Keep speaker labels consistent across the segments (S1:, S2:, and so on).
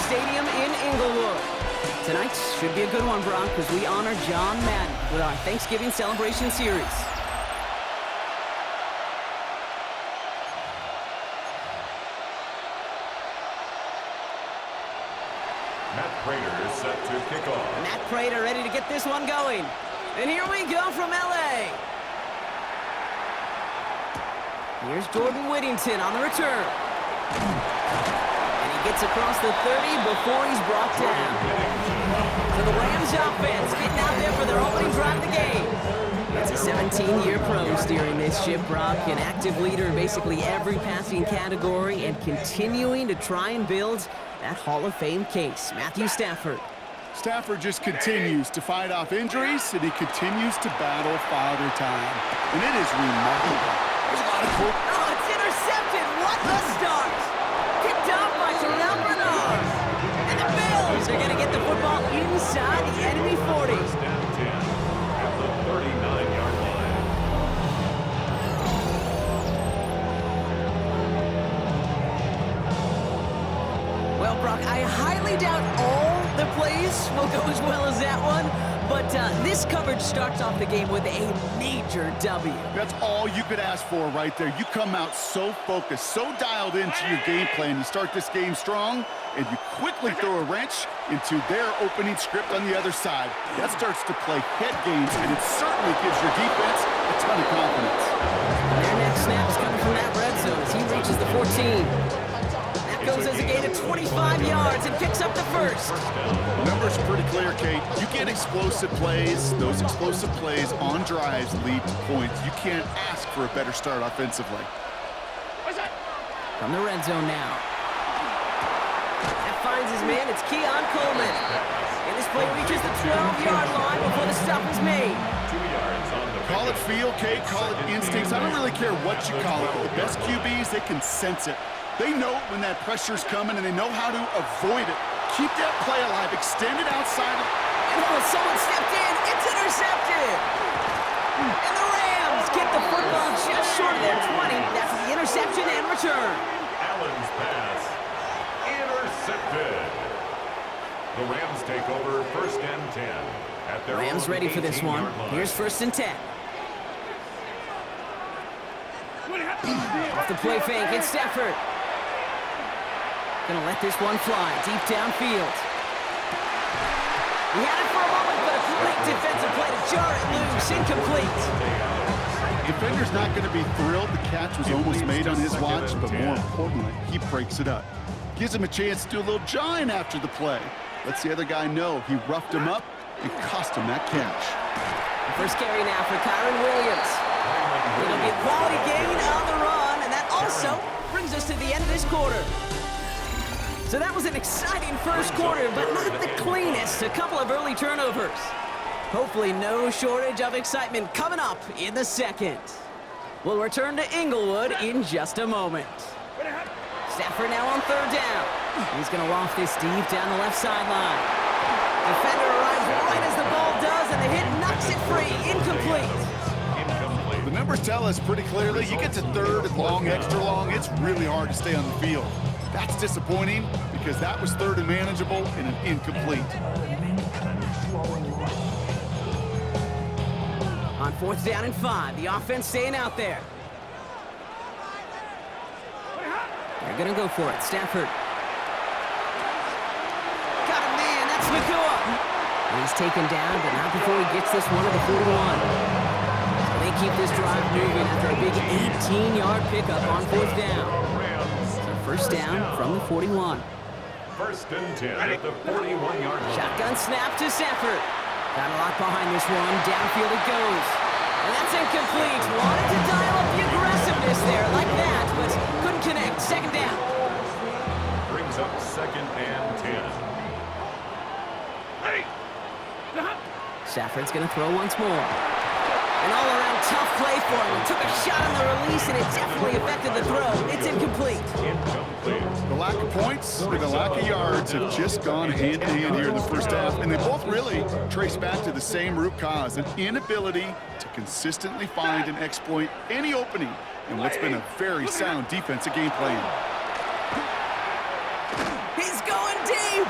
S1: Stadium in Inglewood. Tonight should be a good one, Brock, as we honor John Madden with our Thanksgiving celebration series.
S2: Matt Prater is set to kick off.
S1: Matt Prater ready to get this one going. And here we go from L.A. Here's Jordan Whittington on the return. And he gets across the 30 before he's brought down. So the Rams offense getting out there for their opening drive of the game. It's a 17-year pro steering this ship, Brock, an active leader in basically every passing category and continuing to try and build that Hall of Fame case. Matthew Stafford.
S3: Stafford just continues to fight off injuries, and he continues to battle Father Time. And it is remarkable. There's a lot of cool...
S1: Oh, it's intercepted. What a start. Picked up by Terrell Bernard. And the Bills are going to get the football inside the enemy 40.
S2: First down 10 at the 39-yard line.
S1: Well, Brock, I highly doubt all the plays will go as well as that one, but this coverage starts off the game with a major W.
S3: That's all you could ask for right there. You come out so focused, so dialed into your game plan. You start this game strong, and you quickly throw a wrench into their opening script on the other side. That starts to play head games, and it certainly gives your defense a ton of confidence.
S1: Their next snap is coming from that red zone as he reaches the 14. Goes as a gain of 25 yards and picks up the first.
S3: The number's pretty clear, Kate. You get explosive plays. Those explosive plays on drives lead to points. You can't ask for a better start offensively.
S1: From the red zone now. That finds his man. It's Keon Coleman. And this play reaches the 12-yard line before the stop is made.
S2: 2 yards on the
S3: Call it feel, Kate. Call it instincts. I don't really care what you call it, but the best QBs, they can sense it. They know when that pressure's coming, and they know how to avoid it. Keep that play alive. Extend it outside.
S1: And someone stepped in. It's intercepted. And the Rams get the football just short of their 20. That's the interception and return.
S2: Allen's pass. Intercepted. The Rams take over first and 10 at their
S1: Rams ready for this one. Here's first and 10. Off the play fake, it's Stafford. Gonna let this one fly deep downfield. He had it for a moment, but a great defensive play to jar it loose. Incomplete.
S3: Defender's not going to be thrilled. The catch was almost made on his watch, but more importantly, he breaks it up. Gives him a chance to do a little jawing after the play. Lets the other guy know he roughed him up and cost him that catch.
S1: The first carry now for Kyron Williams. It'll be a quality gain on the run, and that also brings us to the end of this quarter. So that was an exciting first quarter, but not the cleanest. A couple of early turnovers. Hopefully no shortage of excitement coming up in the second. We'll return to Inglewood in just a moment. Stafford now on third down. He's going to loft this deep down the left sideline. Defender arrives right as the ball does, and the hit knocks it free. Incomplete.
S3: The numbers tell us pretty clearly, you get to third and long, extra long, it's really hard to stay on the field. That's disappointing because that was third and manageable and an incomplete.
S1: On fourth down and 5, the offense staying out there. They're going to go for it. Stafford. Got a man. That's Nakua. And he's taken down, but not before he gets this one to the 41. They keep this drive moving after a big 18-yard pickup on fourth down. So first down from the 41.
S2: First and 10 at the 41-yard line.
S1: Shotgun snap to Stafford. Got a lot behind this one. Downfield it goes. And that's incomplete. Wanted to dial up the aggressiveness there like that, but couldn't connect. Second down.
S2: Brings up second and 10.
S1: Stafford's going to throw once more. An all-around tough play for him. He took a shot on the release, and it definitely affected the throw. It's incomplete.
S2: Incomplete.
S3: The lack of points and the lack of yards have just gone hand in hand here in the first half, and they both really trace back to the same root cause, an inability to consistently find and exploit any opening in what's been a very sound defensive game plan.
S1: He's going deep.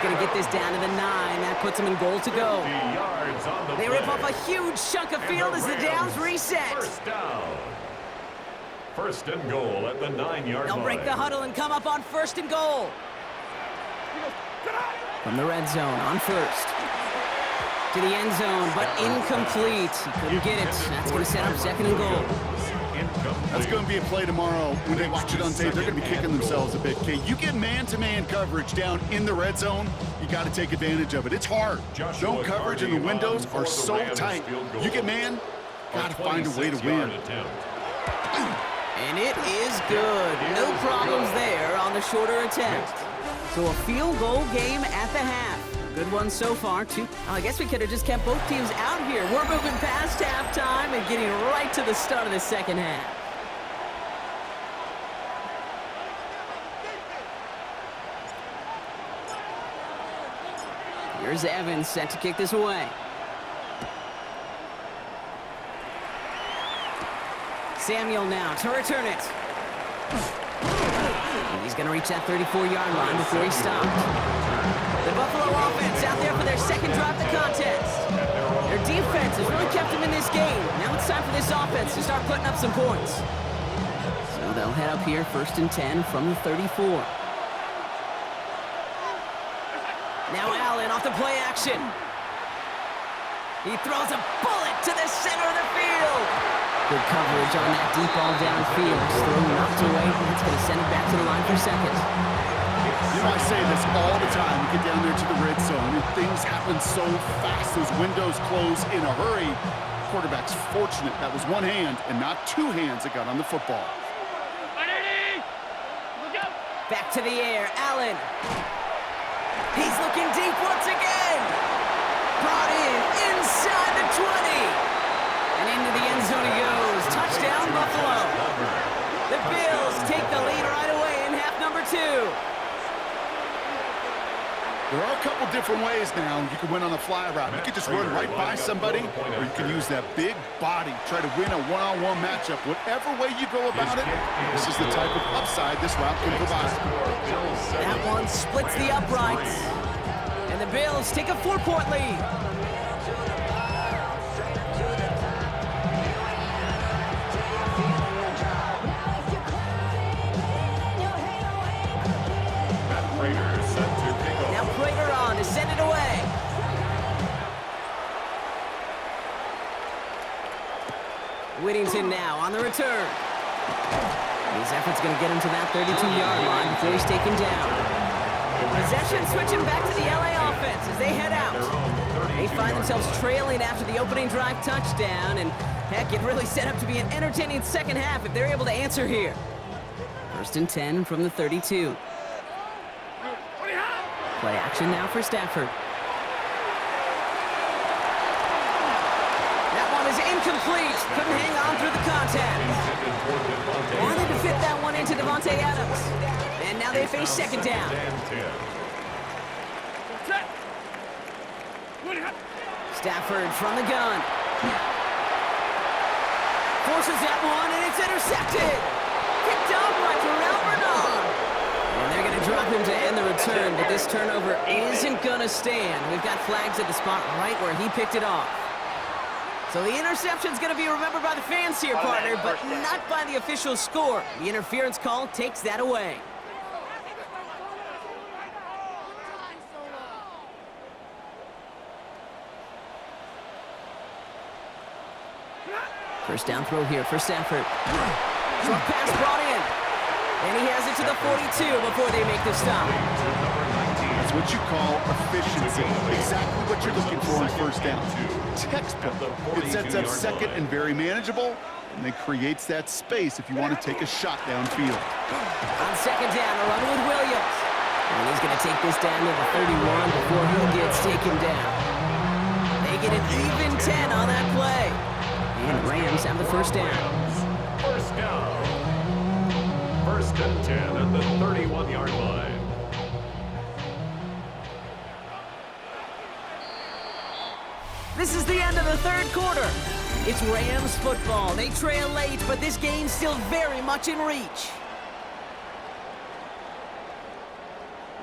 S1: going to get this down to the 9. That puts him in goal to go.
S2: 50 yards on the
S1: They
S2: play.
S1: rip off a huge chunk of field as the downs reset.
S2: First down. First and goal at the 9-yard line.
S1: They'll break the huddle and come up on first and goal. From the red zone on first. To the end zone, but incomplete. He couldn't get it. That's going to set up second and goal.
S3: That's going to be a play tomorrow. When they watch it on tape, they're going to be kicking themselves a bit. Okay, you get man-to-man coverage down in the red zone, you got to take advantage of it. It's hard. Zone coverage and the windows are so tight. You get man, got to find a way to win.
S1: And it is good. No problems there on the shorter attempt. So a field goal game at the half. Good one so far, too. Well, I guess we could have just kept both teams out here. We're moving past halftime and getting right to the start of the second half. Here's Evans set to kick this away. Samuel now to return it. He's going to reach that 34-yard line before he stopped. The Buffalo offense out there for their second drive of the contest. Their defense has really kept them in this game. Now it's time for this offense to start putting up some points. So they'll head up here, first and 10 from the 34. Now Allen off the play action. He throws a bullet to the center of the field. Good coverage on that deep ball downfield. Throw knocked away. It's going to send it back to the line for second.
S3: You know, I say this all the time. You get down there to the red zone, and things happen so fast. Those windows close in a hurry. Quarterback's fortunate that was one hand and not two hands that got on the football.
S1: Back to the air, Allen. He's looking deep once again. Brought in inside the 20. And into the end zone he goes. Touchdown, Buffalo. The Bills take the lead right away in half number 2.
S3: There are a couple different ways now. You can win on a fly route. You can just run right by somebody, or you can use that big body, try to win a one-on-one matchup. Whatever way you go about it, this is the type of upside this route can provide.
S1: That one splits the uprights. And the Bills take a 4-point lead. Now Prater on to send it away. Whittington now on the return. His effort's going to get him to that 32-yard line before he's taken down. Possession switching back to the LA offense as they head out. They find themselves trailing after the opening drive touchdown, and heck, it really set up to be an entertaining second half if they're able to answer here. First and 10 from the 32. Play action now for Stafford. That one is incomplete. Couldn't hang on through the contact. Wanted to fit that one into Devontae Adams. And now they face second down. Stafford from the gun. Forces that one, and it's intercepted. Picked up by Terrell Bernard. And they're going to drop him to end the return, but this turnover isn't going to stand. We've got flags at the spot right where he picked it off. So the interception's going to be remembered by the fans here, partner, but not by the official score. The interference call takes that away. First down throw here for Stafford. Short pass brought in. And he has it to the 42 before they make the stop.
S3: That's what you call efficiency. Exactly what you're looking for on first down. Textbook. It sets up second and very manageable, and it creates that space if you want to take a shot downfield.
S1: On second down, a run with Williams. And he's going to take this down to the 31 before he gets taken down. They get an even 10 on that play. And the Rams have the first down.
S2: First down. First and 10 at the 31-yard line.
S1: This is the end of the third quarter. It's Rams football. They trail late, but this game's still very much in reach.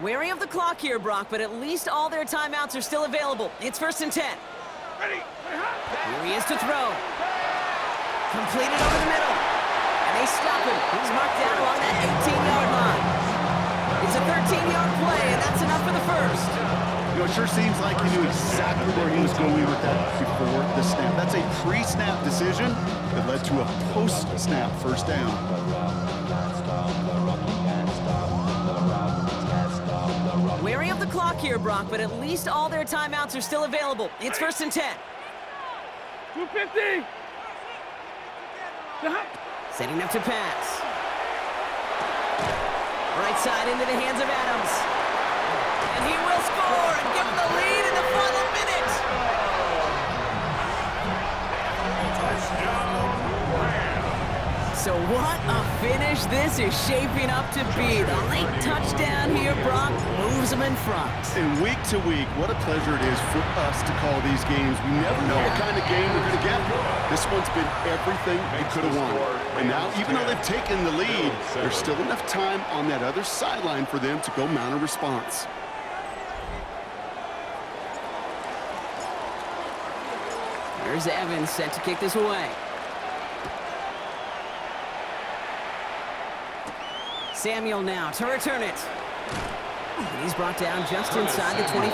S1: Wary of the clock here, Brock, but at least all their timeouts are still available. It's 1st and 10.
S4: Ready.
S1: Here he is to throw. Completed over the middle. And they stop him. He's marked down along that 18-yard line. It's a 13-yard play, and that's enough for the first.
S3: You know, it sure seems like he knew exactly where he was going with that before the snap. That's a pre-snap decision that led to a post-snap first down.
S1: Wary of the clock here, Brock, but at least all their timeouts are still available. It's 1st and 10.
S4: 250.
S1: Setting up to pass. Right side into the hands of Adams. And he will score and give him the lead in the final minute. So what a finish this is shaping up to be. The late touchdown here, Brock, moves them in front.
S3: And week to week, what a pleasure it is for us to call these games. We never know what kind of game we're going to get. This one's been everything they could have won. And now, even though they've taken the lead, there's still enough time on that other sideline for them to go mount a response.
S1: Here's Evans set to kick this away. Samuel now to return it. He's brought down just inside the 25.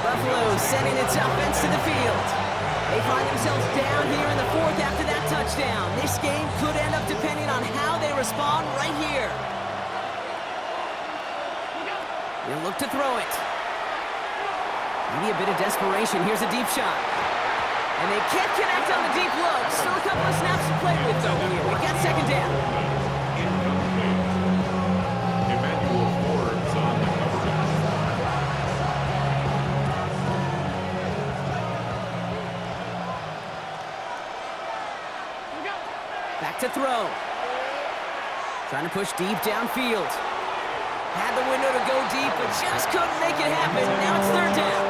S1: Buffalo sending its offense to the field. They find themselves down here in the 4th after that touchdown. This game could end up depending on how they respond right here. They'll look to throw it. Maybe a bit of desperation. Here's a deep shot. And they can't connect on the deep look. Still a couple of snaps to play with, though, here. We got 2nd down. Back to throw. Trying to push deep downfield. Had the window to go deep, but just couldn't make it happen. Now it's 3rd down.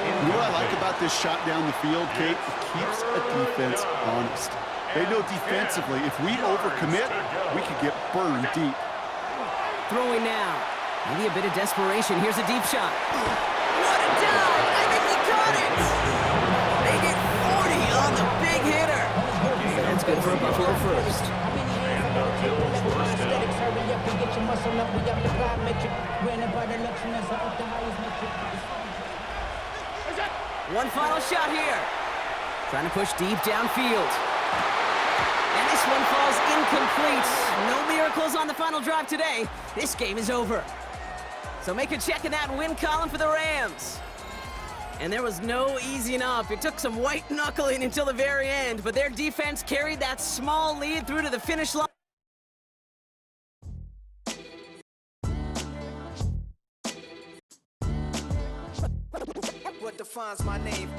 S3: You know what I like about this shot down the field, Kate? It keeps a defense honest. They know defensively, if we overcommit, we could get burned deep.
S1: Throwing now. Maybe a bit of desperation. Here's a deep shot. What a dive! I think he caught it! They get 40 on the big hitter. That's good for a Buffalo first. One final shot here. Trying to push deep downfield. And this one falls incomplete. No miracles on the final drive today. This game is over. So make a check in that win column for the Rams. And there was no easing up. It took some white knuckling until the very end, but their defense carried that small lead through to the finish line.
S5: What defines my name?